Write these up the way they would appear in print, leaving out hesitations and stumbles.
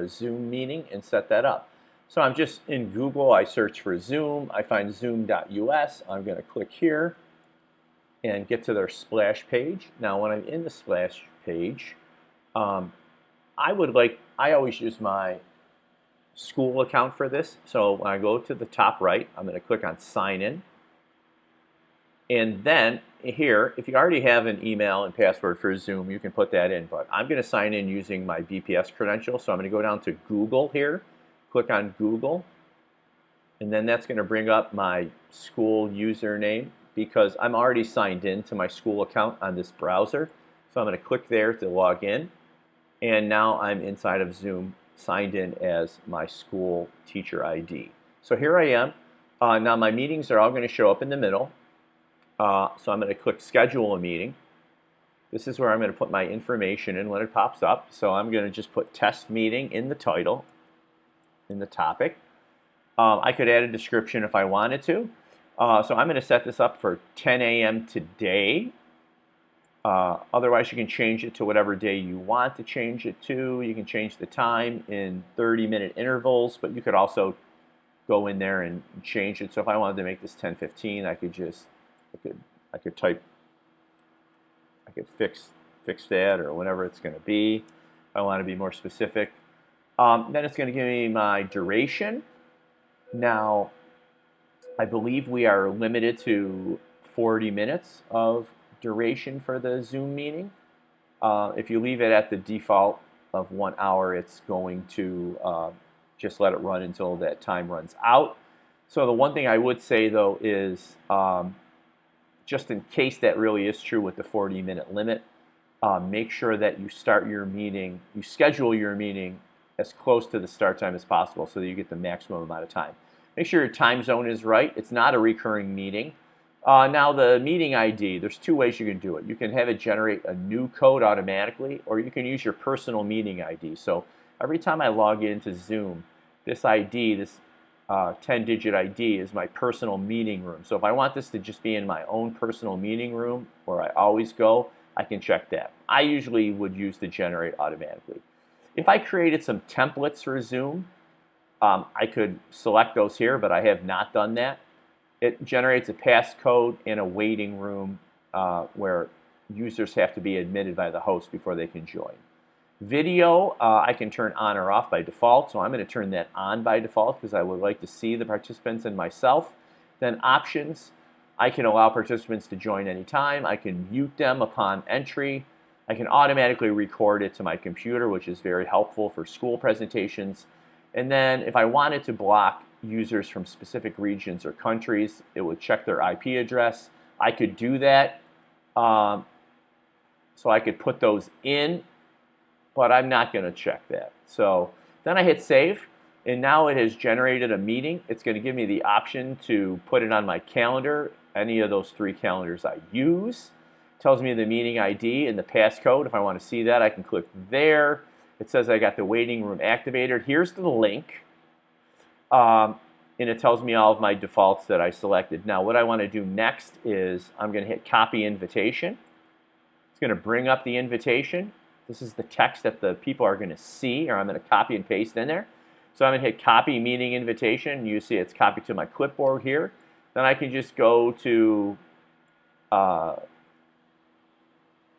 a Zoom meeting and set that up. So I'm just in Google, I search for Zoom, I find zoom.us, I'm going to click here and get to their splash page. Now when I'm in the splash page, I always use my school account for this. So when I go to the top right, I'm going to click on sign in. And then here, if you already have an email and password for Zoom, you can put that in. But I'm going to sign in using my BPS credential. So I'm going to go down to Google here, click on Google. And then that's going to bring up my school username because I'm already signed in to my school account on this browser. So I'm going to click there to log in. And now I'm inside of Zoom, signed in as my school teacher ID. So here I am. Now my meetings are all going to show up in the middle. So I'm going to click schedule a meeting. This is where I'm going to put my information in when it pops up. So I'm going to just put test meeting in the title, in the topic. I could add a description if I wanted to. So I'm going to set this up for 10 a.m. today. Otherwise, you can change it to whatever day you want to change it to. You can change the time in 30-minute intervals, but you could also go in there and change it. So if I wanted to make this 10:15, I could fix that or whatever it's going to be. If I want to be more specific. Then it's going to give me my duration. Now, I believe we are limited to 40 minutes of duration for the Zoom meeting. If you leave it at the default of 1 hour, it's going to just let it run until that time runs out. So the one thing I would say though is just in case that really is true with the 40-minute limit, make sure that you schedule your meeting as close to the start time as possible so that you get the maximum amount of time. Make sure your time zone is right. It's not a recurring meeting. Now the meeting ID, there's two ways you can do it. You can have it generate a new code automatically, or you can use your personal meeting ID. So every time I log into Zoom, this ID, this 10-digit ID is my personal meeting room. So if I want this to just be in my own personal meeting room where I always go, I can check that. I usually would use the generate automatically. If I created some templates for Zoom, I could select those here, but I have not done that. It generates a passcode and a waiting room where users have to be admitted by the host before they can join. Video, I can turn on or off by default, so I'm going to turn that on by default because I would like to see the participants and myself. Then options, I can allow participants to join anytime. I can mute them upon entry. I can automatically record it to my computer, which is very helpful for school presentations. And then if I wanted to block users from specific regions or countries, it would check their IP address. I could do that. So I could put those in, but I'm not going to check that. So then I hit save, and now it has generated a meeting. It's going to give me the option to put it on my calendar, any of those 3 calendars I use. It tells me the meeting ID and the passcode. If I want to see that, I can click there. It says I got the waiting room activated. Here's the link. And it tells me all of my defaults that I selected. Now what I want to do next is I'm going to hit copy invitation. It's going to bring up the invitation. This is the text that the people are going to see, or I'm going to copy and paste in there. So I'm going to hit copy meeting invitation. You see it's copied to my clipboard here. Then I can just go to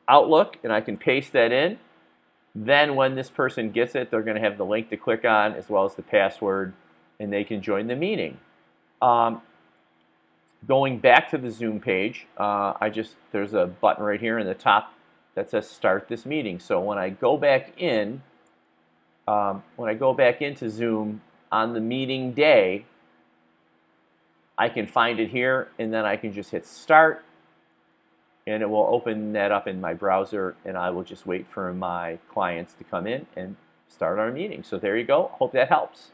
Outlook and I can paste that in. Then when this person gets it, they're going to have the link to click on as well as the password, and they can join the meeting. Going back to the Zoom page, there's a button right here in the top that says start this meeting. So when I go back into Zoom on the meeting day, I can find it here, and then I can just hit start, and it will open that up in my browser, and I will just wait for my clients to come in and start our meeting. So there you go. Hope that helps.